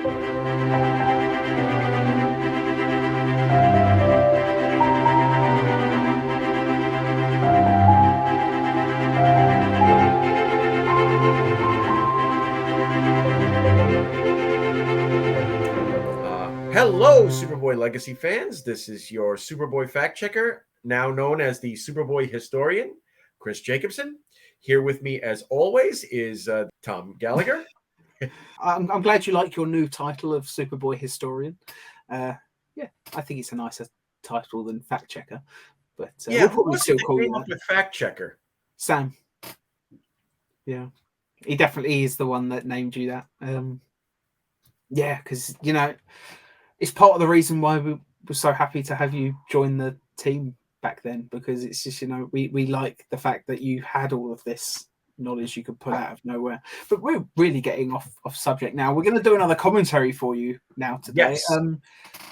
Hello, Superboy Legacy fans. This is your Superboy fact checker, now known as the Superboy historian, Chris Jacobsen. Here with me, as always, is Tom Gallagher. I'm glad you like your new title of Superboy historian. Yeah, I think it's a nicer title than fact checker. But yeah, we'll probably still call you up with fact checker. Sam. Yeah, he definitely is the one that named you that. Yeah, because it's part of the reason why we were so happy to have you join the team back then, because it's just we like the fact that you had all of this knowledge you could pull out of nowhere. But we're really getting off subject now. We're going to do another commentary for you now today. Yes.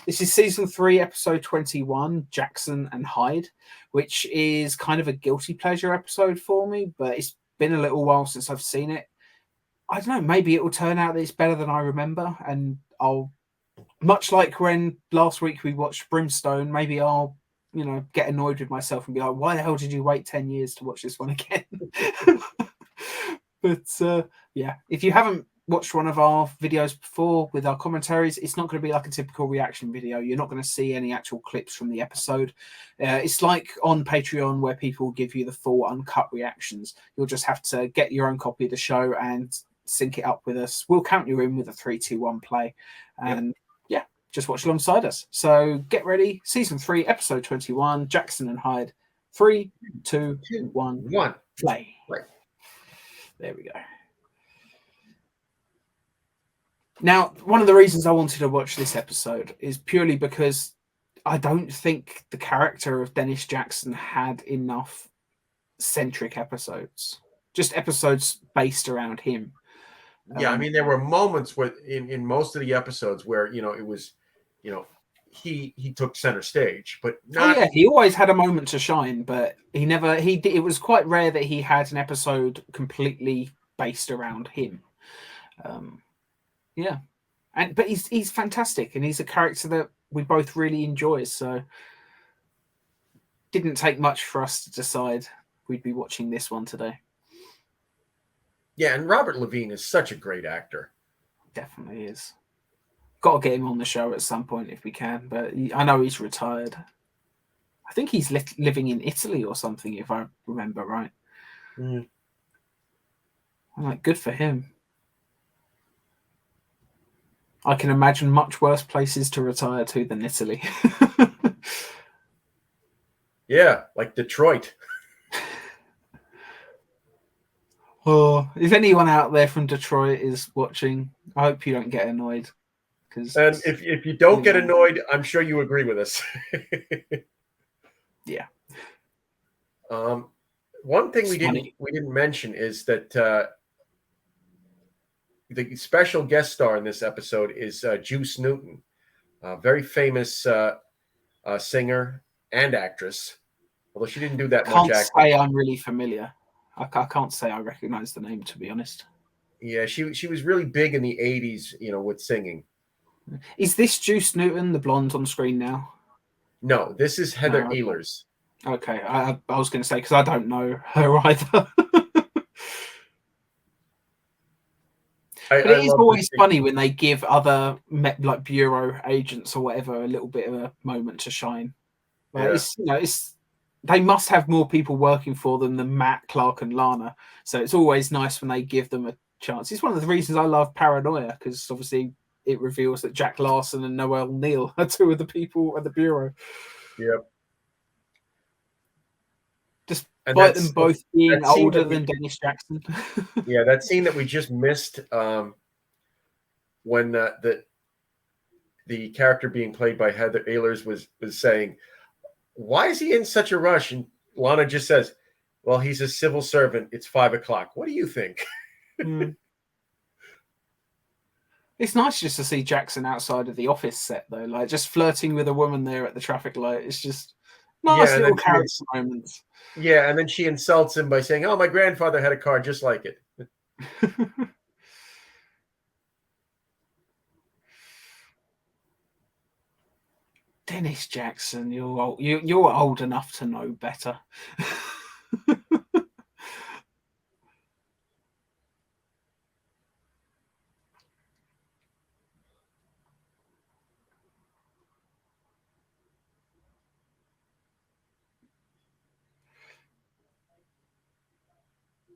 This is season 3, episode 21, Jackson and Hyde, which is kind of a guilty pleasure episode for me, but it's been a little while since I've seen it. I don't know, maybe it will turn out that it's better than I remember, and I'll, much like when last week we watched Brimstone, maybe I'll get annoyed with myself and be like, why the hell did you wait 10 years to watch this one again? But yeah, if you haven't watched one of our videos before with our commentaries, it's not going to be like a typical reaction video. You're not going to see any actual clips from the episode. It's like on Patreon where people give you the full uncut reactions. You'll just have to get your own copy of the show and sync it up with us. We'll count you in with a 3, 2, 1 play, and yeah, just watch alongside us. So get ready. Season 3, episode 21, Jackson and Hyde. 3, 2, 1, play. Right. There we go. Now, one of the reasons I wanted to watch this episode is purely because I don't think the character of Dennis Jackson had enough centric episodes, just episodes based around him. Yeah, I mean, there were moments where in most of the episodes where it was, he took center stage, but not. Oh yeah, he always had a moment to shine, but he never. It was quite rare that he had an episode completely based around him. Yeah, but he's fantastic, and he's a character that we both really enjoy. So, didn't take much for us to decide we'd be watching this one today. Yeah, and Robert Levine is such a great actor. Definitely is. Got to get him on the show at some point if we can, but I know he's retired. I think he's living in Italy or something, if I remember right. I'm like, good for him. I can imagine much worse places to retire to than Italy. Yeah, like Detroit. Oh, if anyone out there from Detroit is watching, I hope you don't get annoyed. And if you don't get annoyed, I'm sure you agree with us. Yeah. One thing we didn't mention is that the special guest star in this episode is Juice Newton, a very famous singer and actress. Although she didn't do that much acting. I can't say I'm really familiar. I can't say I recognize the name, to be honest. Yeah, she was really big in the 80s, with singing. Is this Juice Newton, the blonde on screen now? No, this is Heather Ehlers. Okay, I was going to say, because I don't know her either. But it is always funny when they give other like bureau agents or whatever a little bit of a moment to shine. Like, yeah. They must have more people working for them than Matt, Clark, and Lana. So it's always nice when they give them a chance. It's one of the reasons I love Paranoia, because obviously it reveals that Jack Larson and Noel Neal are two of the people at the bureau. Yep. Despite them both being older than Dennis Jackson. Yeah, that scene that we just missed when the character being played by Heather Ehlers was saying, why is he in such a rush? And Lana just says, well, he's a civil servant. It's 5:00. What do you think? It's nice just to see Jackson outside of the office set, though, like just flirting with a woman there at the traffic light. It's just nice little character moments. Yeah, and then she insults him by saying, oh, my grandfather had a car just like it. Dennis Jackson, you're old enough to know better.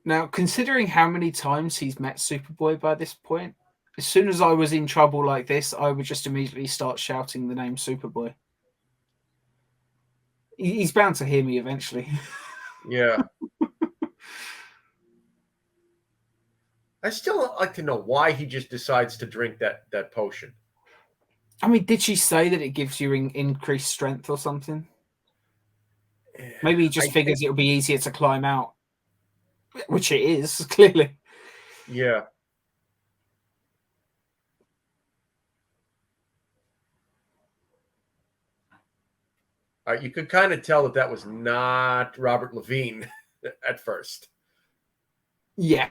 Now, considering how many times he's met Superboy by this point, as soon as I was in trouble like this, I would just immediately start shouting the name Superboy. He's bound to hear me eventually. Yeah. I still like to know why he just decides to drink that potion. I mean, did she say that it gives you increased strength or something? Maybe he just figures it'll be easier to climb out, which it is, clearly. Yeah. You could kind of tell that was not Robert Levine at first. Yeah.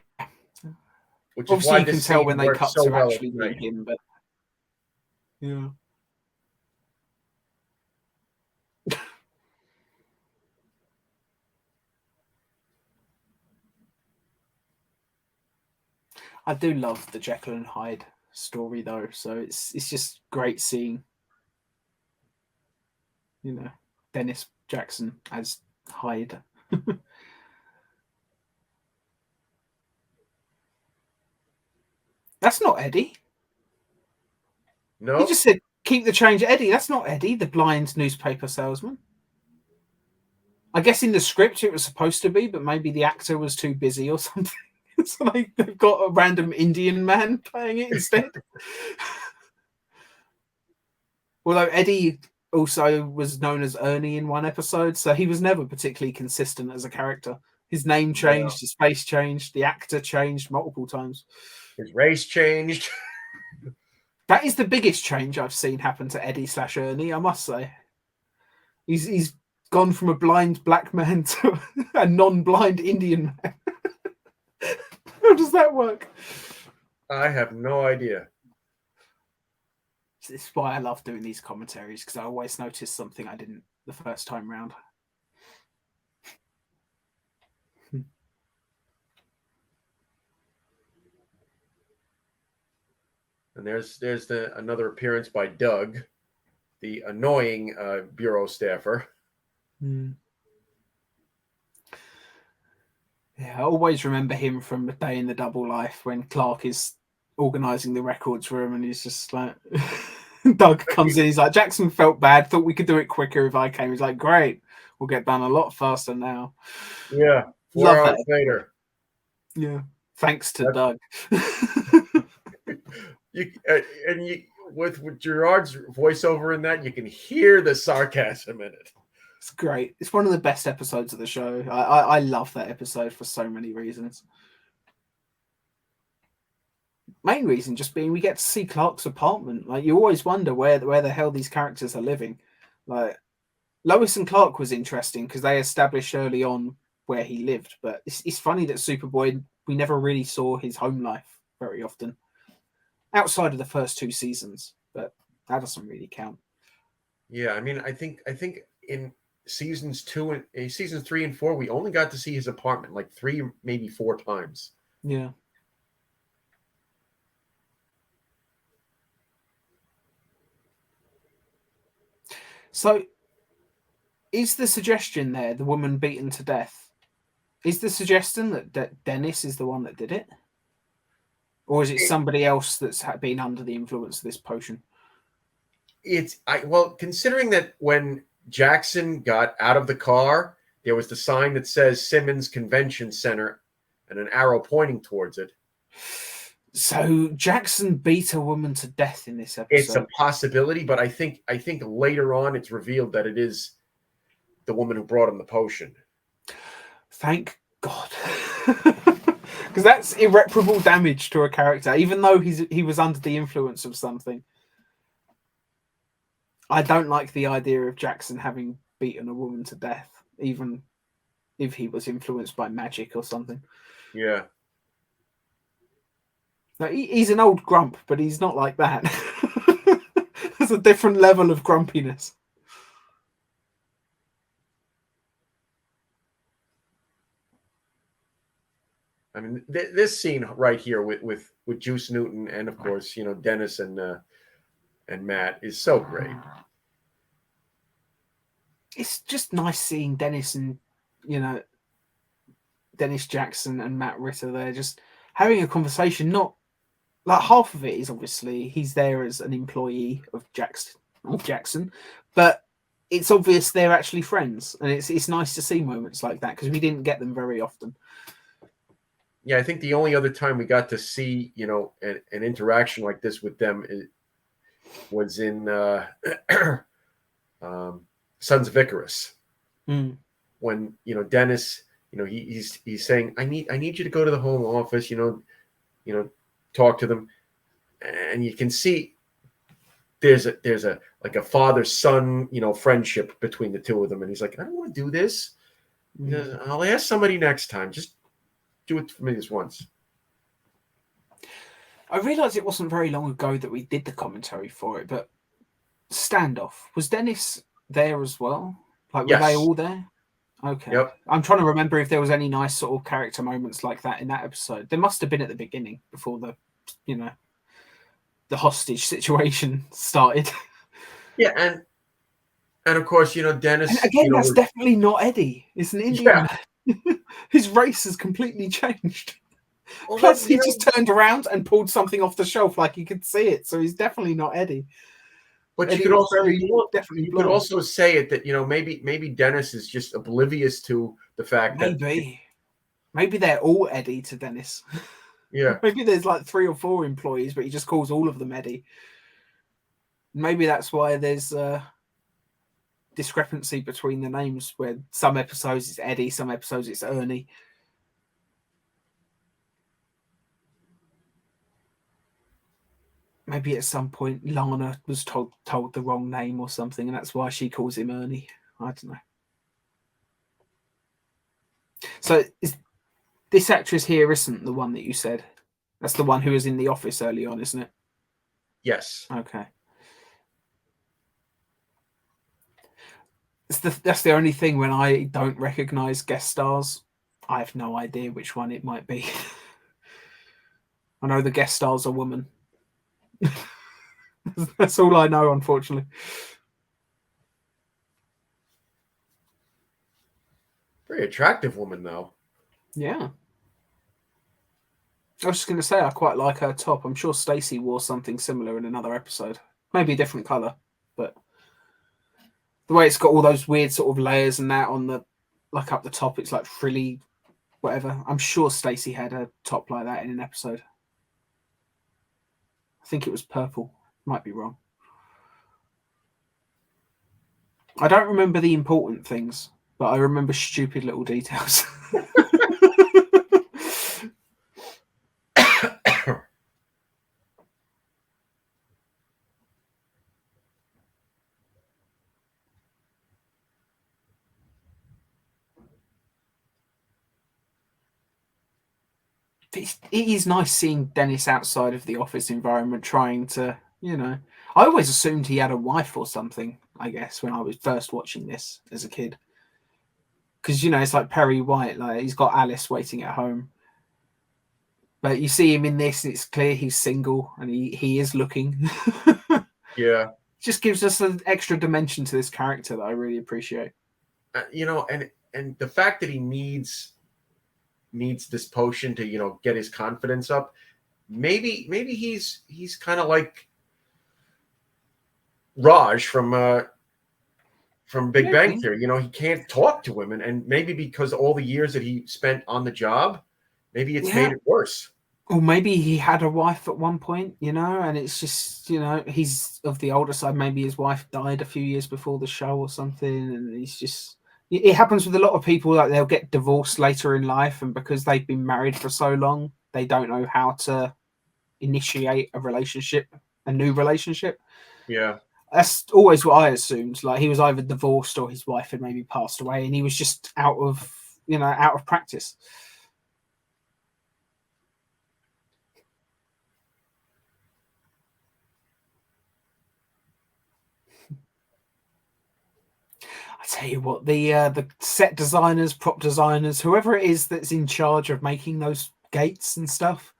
Which obviously is why you can this tell scene when they works cut so to well actually meet him, but yeah. I do love the Jekyll and Hyde story though, so it's just great seeing, you know, Dennis Jackson as Hyde. That's not Eddie. No, He just said, "Keep the change, Eddie." That's not Eddie, the blind newspaper salesman. I guess in the script it was supposed to be, but maybe the actor was too busy or something. So they've got a random Indian man playing it instead. Although Eddie also was known as Ernie in one episode, so he was never particularly consistent as a character. His name changed, his face changed, the actor changed multiple times. His race changed. That is the biggest change I've seen happen to Eddie/Ernie, I must say. He's gone from a blind black man to a non-blind Indian man. How does that work? I have no idea. This is why I love doing these commentaries, because I always notice something I didn't the first time round. And there's another appearance by Doug, the annoying bureau staffer. Yeah, I always remember him from A Day in the Double Life when Clark is organising the records room and he's just like... Doug comes in, he's like, "Jackson felt bad, thought we could do it quicker if I came." He's like, "Great, we'll get done a lot faster now." Yeah, 4 hours later. Yeah, thanks to Doug. With Gerard's voiceover in that, you can hear the sarcasm in it. It's great. It's one of the best episodes of the show. I love that episode for so many reasons. Main reason just being we get to see Clark's apartment. Like, you always wonder where the hell these characters are living. Like, Lois and Clark was interesting because they established early on where he lived, but it's funny that Superboy, we never really saw his home life very often outside of the first 2 seasons, but that doesn't really count. Yeah, I mean, I think in seasons 3 and 4 we only got to see his apartment like 3, maybe 4 times. Yeah. So, is the suggestion there the woman beaten to death? Is the suggestion that Dennis is the one that did it? Or is it somebody else that's been under the influence of this potion? Considering that when Jackson got out of the car, there was the sign that says Simmons Convention Center and an arrow pointing towards it. So Jackson beat a woman to death in this episode. It's a possibility, but I think later on it's revealed that it is the woman who brought him the potion. Thank God. Because that's irreparable damage to a character, even though he was under the influence of something. I don't like the idea of Jackson having beaten a woman to death, even if he was influenced by magic or something. Yeah. No, he's an old grump, but he's not like that. There's a different level of grumpiness. and this scene right here with Juice Newton and of course Dennis and Matt is so great. It's just nice seeing Dennis and Dennis Jackson and Matt Ritter there just having a conversation. Not like half of it is obviously he's there as an employee of Jackson, but it's obvious they're actually friends, and it's nice to see moments like that because we didn't get them very often. Yeah, I think the only other time we got to see an interaction like this with them was in Sons of Icarus, when Dennis, he's saying, I need you to go to the home office, talk to them, and you can see there's a like a father-son friendship between the two of them, and he's like, I don't want to do this. I'll ask somebody next time. Just do it for me this once. I realized it wasn't very long ago that we did the commentary for it, but Standoff, was Dennis there as well? Like, were they all there? Okay. Yep. I'm trying to remember if there was any nice sort of character moments like that in that episode. There must have been at the beginning before the hostage situation started. Yeah, and of course, Dennis. And again, that's definitely not Eddie. It's an Indian man. His race has completely changed. Well, plus, he just turned around and pulled something off the shelf like he could see it. So he's definitely not Eddie. But Eddie you could also definitely you could also say it that maybe Dennis is just oblivious to the fact that maybe they're all Eddie to Dennis. Yeah. Maybe there's like 3 or 4 employees, but he just calls all of them Eddie. Maybe that's why there's discrepancy between the names, where some episodes it's Eddie, some episodes it's Ernie. Maybe at some point Lana was told the wrong name or something, and that's why she calls him Ernie. I don't know. So this actress here isn't the one that you said? That's the one who was in the office early on, isn't it? Yes. Okay. That's the only thing when I don't recognize guest stars. I have no idea which one it might be. I know the guest star's a woman. That's all I know, unfortunately. Very attractive woman, though. Yeah. I was just going to say, I quite like her top. I'm sure Stacey wore something similar in another episode. Maybe a different colour, but the way it's got all those weird sort of layers and that on the, like up the top, it's like frilly, whatever. I'm sure Stacey had a top like that in an episode. I think it was purple. Might be wrong. I don't remember the important things, but I remember stupid little details. It is nice seeing Dennis outside of the office environment trying to, I always assumed he had a wife or something, I guess, when I was first watching this as a kid. Because, it's like Perry White, like he's got Alice waiting at home. But you see him in this, and it's clear he's single, and he is looking. Yeah. Just gives us an extra dimension to this character that I really appreciate. And the fact that he needs this potion to get his confidence up. Maybe he's kind of like Raj from Big Bang Theory. He can't talk to women, and maybe because all the years that he spent on the job, maybe it's made it worse. Or maybe he had a wife at one point, and it's just, he's of the older side. Maybe his wife died a few years before the show or something, and he's just. It happens with a lot of people, like they'll get divorced later in life, and because they've been married for so long, they don't know how to initiate a new relationship. Yeah. That's always what I assumed. Like he was either divorced or his wife had maybe passed away, and he was just out of practice. I tell you what, the set designers, prop designers, whoever it is that's in charge of making those gates and stuff.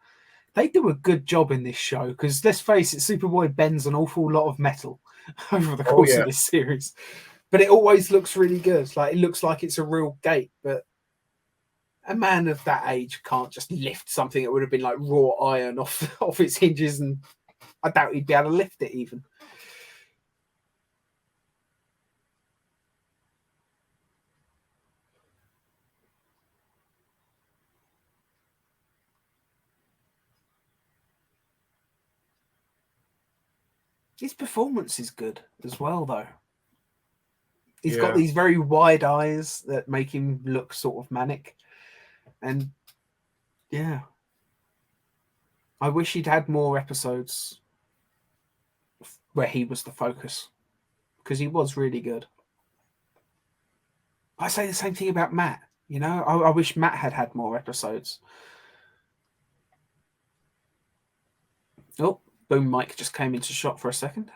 They do a good job in this show because let's face it, Superboy bends an awful lot of metal over the course of this series, but it always looks really good. Like it looks like it's a real gate, but a man of that age can't just lift something that would have been like raw iron off its hinges, and I doubt he'd be able to lift it even. His performance is good as well, though. He's got these very wide eyes that make him look sort of manic. And yeah, I wish he'd had more episodes where he was the focus because he was really good. I say the same thing about Matt. You know, I wish Matt had more episodes. Oh, boom mic just came into shot for a second.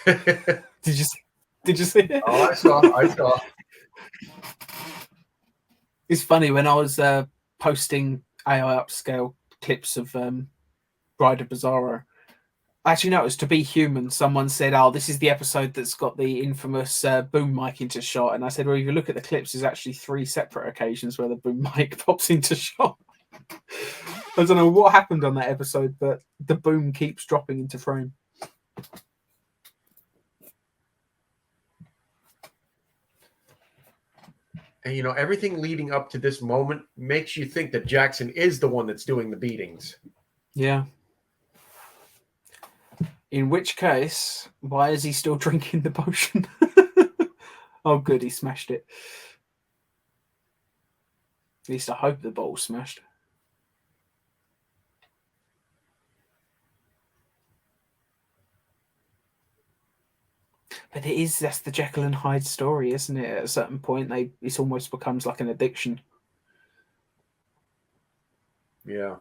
Did you see it? Oh, I saw. It's funny when I was posting AI upscale clips of Bride of Bizarro. Actually, no, it was To Be Human. Someone said, "Oh, this is the episode that's got the infamous boom mic into shot." And I said, "Well, if you look at the clips, there's actually 3 separate occasions where the boom mic pops into shot." I don't know what happened on that episode, but the boom keeps dropping into frame. And, you know, everything leading up to this moment makes you think that Jackson is the one that's doing the beatings. Yeah. In which case, why is he still drinking the potion? Oh, good, he smashed it. At least I hope the bottle's smashed. But that's the Jekyll and Hyde story, isn't it? At a certain point, it almost becomes like an addiction. Yeah.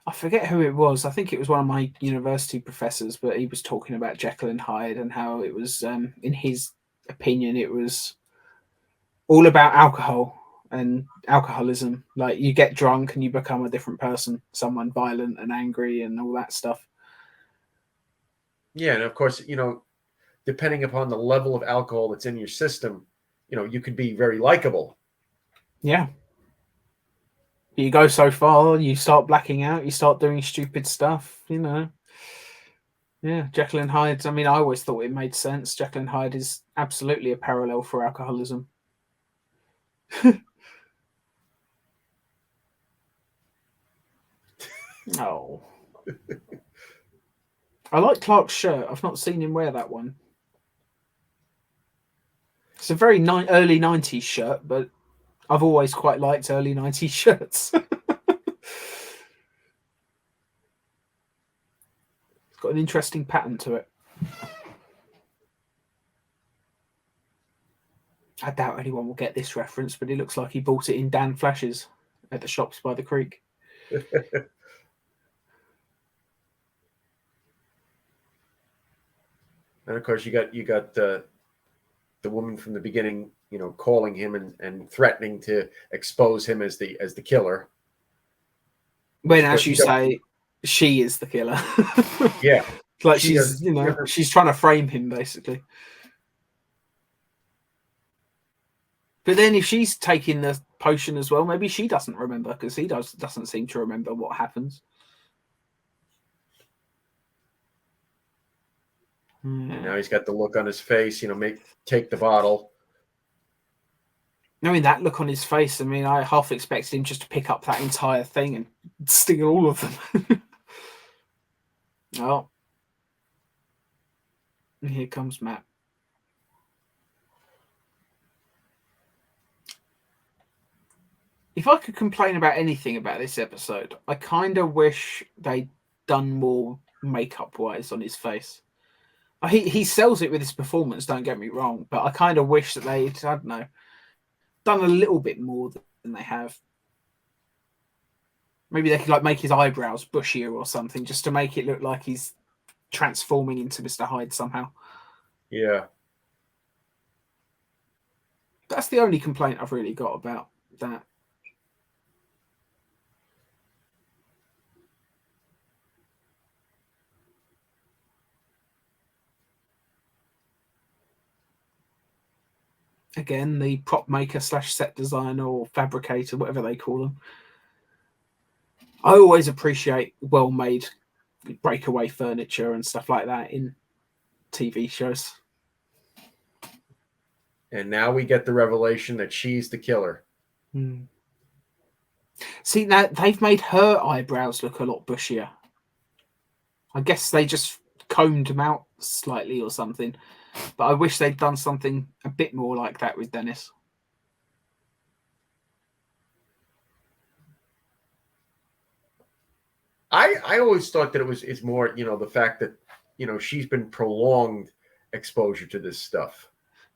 I forget who it was. I think it was one of my university professors, but he was talking about Jekyll and Hyde and how it was, in his opinion, it was all about alcohol and alcoholism. Like you get drunk and you become a different person, someone violent and angry and all that stuff. Yeah, and of course, you know, depending upon the level of alcohol that's in your system, you know, you could be very likable. Yeah. You go so far, you start blacking out, you start doing stupid stuff, you know. Yeah, Jekyll and Hyde. I mean, I always thought it made sense. Jekyll and Hyde is absolutely a parallel for alcoholism. Oh. I like Clark's shirt. I've not seen him wear that one. It's a very early 90s shirt, but I've always quite liked early 90s shirts. It's got an interesting pattern to it. I doubt anyone will get this reference, but it looks like he bought it in Dan Flash's at the shops by the creek. And of course, you got the woman from the beginning, you know, calling him and threatening to expose him as the killer. When, as you say, she is the killer. Yeah, like she's she's trying to frame him basically. But then if she's taking the potion as well, maybe she doesn't remember because he doesn't seem to remember what happens. And now he's got the look on his face, you know, take the bottle. I mean, that look on his face, I mean, I half expected him just to pick up that entire thing and steal all of them. Oh. And here comes Matt. If I could complain about anything about this episode, I kind of wish they'd done more makeup-wise on his face. He sells it with his performance, don't get me wrong, but I kind of wish that they'd, I don't know, done a little bit more than they have. Maybe they could like make his eyebrows bushier or something just to make it look like he's transforming into Mr. Hyde somehow. Yeah. That's the only complaint I've really got about that. Again, the prop maker / set designer or fabricator, whatever they call them. I always appreciate well-made breakaway furniture and stuff like that in TV shows. And now we get the revelation that she's the killer. See, now they've made her eyebrows look a lot bushier. I guess they just combed them out slightly or something. But I wish they'd done something a bit more like that with Dennis. I always thought that it's more, the fact that, she's been prolonged exposure to this stuff.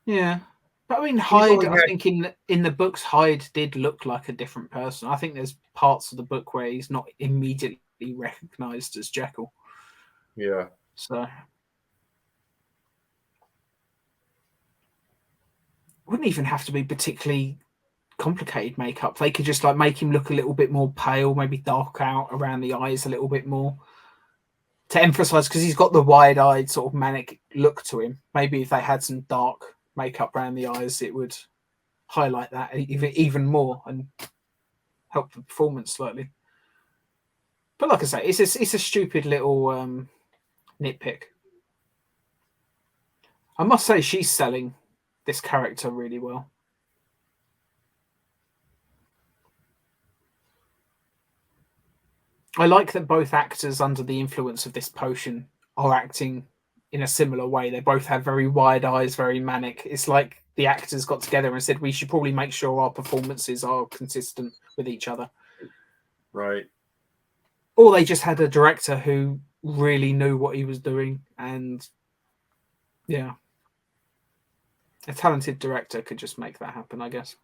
Yeah. But I mean, Hyde, I think in the books, Hyde did look like a different person. I think there's parts of the book where he's not immediately recognized as Jekyll. Yeah. So wouldn't even have to be particularly complicated makeup. They could just like make him look a little bit more pale, maybe dark out around the eyes a little bit more to emphasize, because he's got the wide-eyed sort of manic look to him. Maybe if they had some dark makeup around the eyes, it would highlight that even more and help the performance slightly. But like I say, it's a stupid little nitpick. I must say she's selling this character really well. I like that both actors under the influence of this potion are acting in a similar way. They both have very wide eyes, very manic. It's like the actors got together and said, we should probably make sure our performances are consistent with each other. Right. Or they just had a director who really knew what he was doing. And yeah, a talented director could just make that happen, I guess.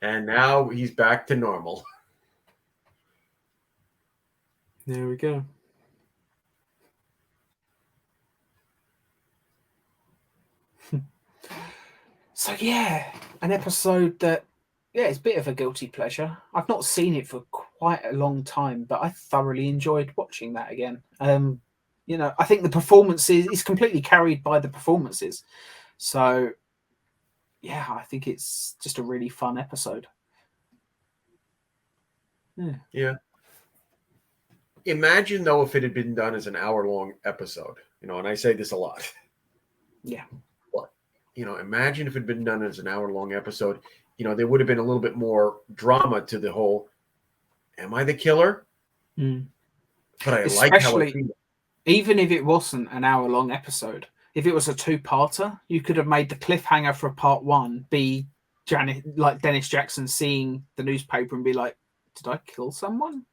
And now he's back to normal. There we go. So yeah, an episode that, it's a bit of a guilty pleasure. I've not seen it for quite a long time, but I thoroughly enjoyed watching that again. I think the performances is completely carried by the performances. So yeah, I think it's just a really fun episode. Yeah. Imagine though if it had been done as an hour-long episode, and I say this a lot. Yeah. But imagine if it had been done as an hour-long episode. There would have been a little bit more drama to the whole. Am I the killer? Mm. But I like how it feels. Even if it wasn't an hour-long episode, if it was a two-parter, you could have made the cliffhanger for part one be Dennis Jackson seeing the newspaper and be like, "Did I kill someone?"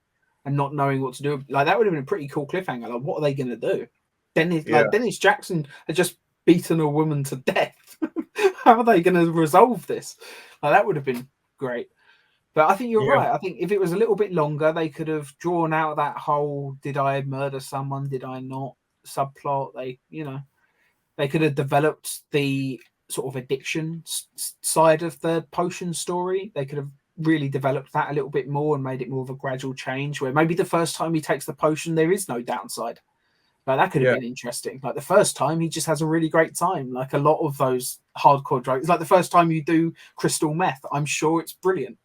and not knowing what to do. Like that would have been a pretty cool cliffhanger. Like, what are they going to do? Dennis Jackson had just beaten a woman to death. How are they going to resolve this? Like, that would have been great. But I think you're right. I think if it was a little bit longer, they could have drawn out that whole "did I murder someone? Did I not?" subplot. They could have developed the sort of addiction side of the potion story. They could have really developed that a little bit more and made it more of a gradual change, where maybe the first time he takes the potion, there is no downside. Like, that could have been interesting. Like, the first time, he just has a really great time. Like a lot of those hardcore drugs. Like the first time you do crystal meth, I'm sure it's brilliant.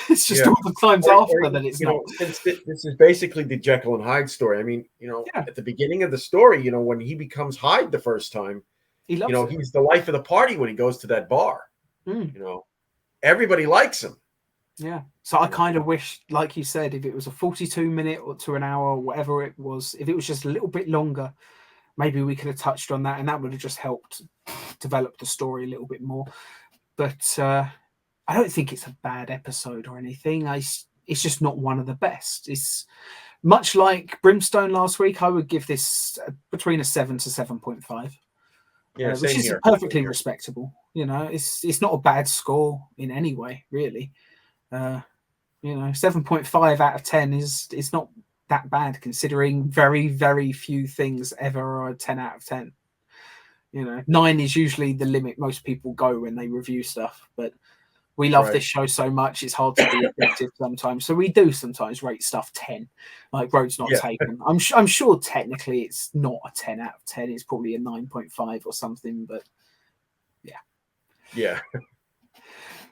It's just all the times after that it's not. This is basically the Jekyll and Hyde story. I mean, at the beginning of the story, when he becomes Hyde the first time, he loves it. He's the life of the party when he goes to that bar. Everybody likes him. Yeah. So I kind of wish, like you said, if it was a 42-minute or to an hour or whatever it was, if it was just a little bit longer, maybe we could have touched on that, and that would have just helped develop the story a little bit more. But I don't think it's a bad episode or anything. It's just not one of the best. It's much like Brimstone last week. I would give this between a 7 to 7.5. Yeah, which is perfectly respectable. It's not a bad score in any way, really. 7.5 out of 10 is not that bad, considering very, very few things ever are a 10 out of 10. You know, 9 is usually the limit most people go when they review stuff, but we love this show so much, it's hard to be objective sometimes. So we do sometimes rate stuff 10, like Road's Not Taken. I'm sure technically it's not a 10 out of 10. It's probably a 9.5 or something, but yeah. Yeah.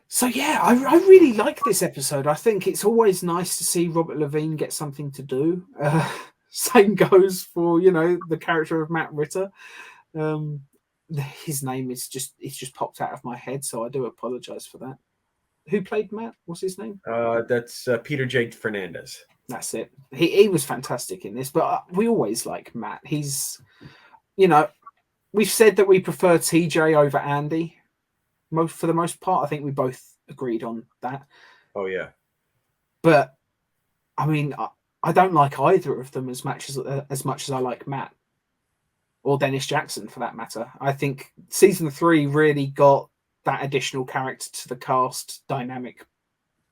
So yeah, I really like this episode. I think it's always nice to see Robert Levine get something to do. Same goes for, you know, the character of Matt Ritter. His name is just popped out of my head, so I do apologize for that. Who played Matt? What's his name? That's Peter J. Fernandez. That's it. He was fantastic in this, but we always like Matt. He's, you know, we've said that we prefer TJ over Andy. For the most part, I think we both agreed on that. Oh yeah. But I mean, I don't like either of them as much as I like Matt or Dennis Jackson, for that matter. I think season 3 really got that additional character to the cast dynamic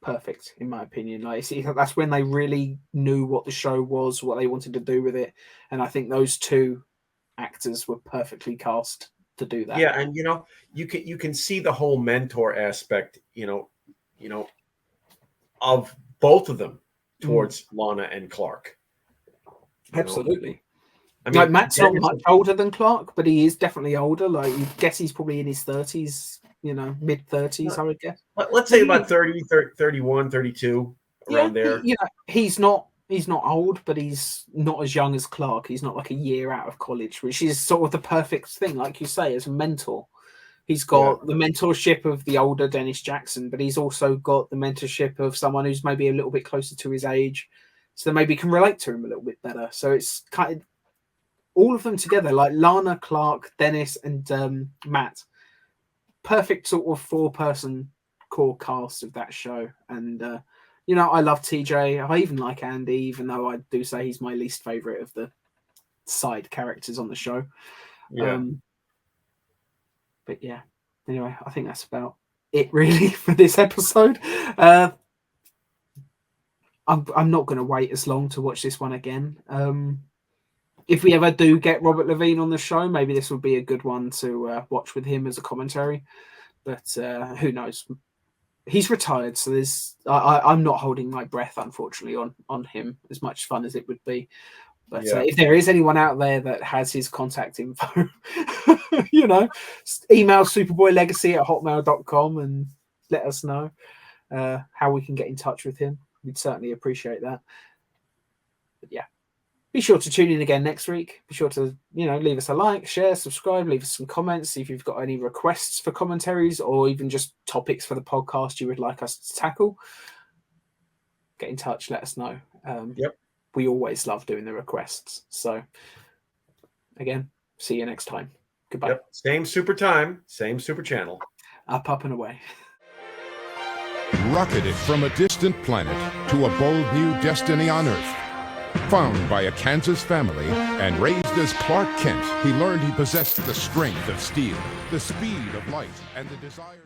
perfect, in my opinion. Like, that's when they really knew what the show was, what they wanted to do with it, and I think those two actors were perfectly cast to do that. Yeah, and you know, you can see the whole mentor aspect, you know, of both of them towards Lana and Clark. Absolutely. I mean, like, Matt's not much older than Clark, but he is definitely older. Like, you guess he's probably in his 30s, you know, mid-30s, I would guess. Let's say about 30, 31, 32, around there. You know, he's not old, but he's not as young as Clark. He's not like a year out of college, which is sort of the perfect thing, like you say, as a mentor. He's got the mentorship of the older Dennis Jackson, but he's also got the mentorship of someone who's maybe a little bit closer to his age, so maybe can relate to him a little bit better. So it's kind of all of them together, like Lana, Clark, Dennis, and Matt. Perfect sort of 4-person core cast of that show. And you know, I love TJ. I even like Andy, even though I do say he's my least favorite of the side characters on the show. Yeah. But yeah, anyway, I think that's about it really for this episode. I'm not going to wait as long to watch this one again. If we ever do get Robert Levine on the show, maybe this would be a good one to watch with him as a commentary. But who knows? He's retired, so I'm not holding my breath, unfortunately, on him, as much fun as it would be. But if there is anyone out there that has his contact info, you know, email superboylegacy@hotmail.com and let us know how we can get in touch with him. We'd certainly appreciate that. But yeah, be sure to tune in again next week. Be sure to, you know, leave us a like, share, subscribe, leave us some comments. See if you've got any requests for commentaries or even just topics for the podcast you would like us to tackle. Get in touch, let us know. We always love doing the requests. So again, see you next time. Goodbye. Yep. Same super time, same super channel. Up and away. Rocketed from a distant planet to a bold new destiny on Earth. Found by a Kansas family and raised as Clark Kent, he learned he possessed the strength of steel, the speed of light, and the desire...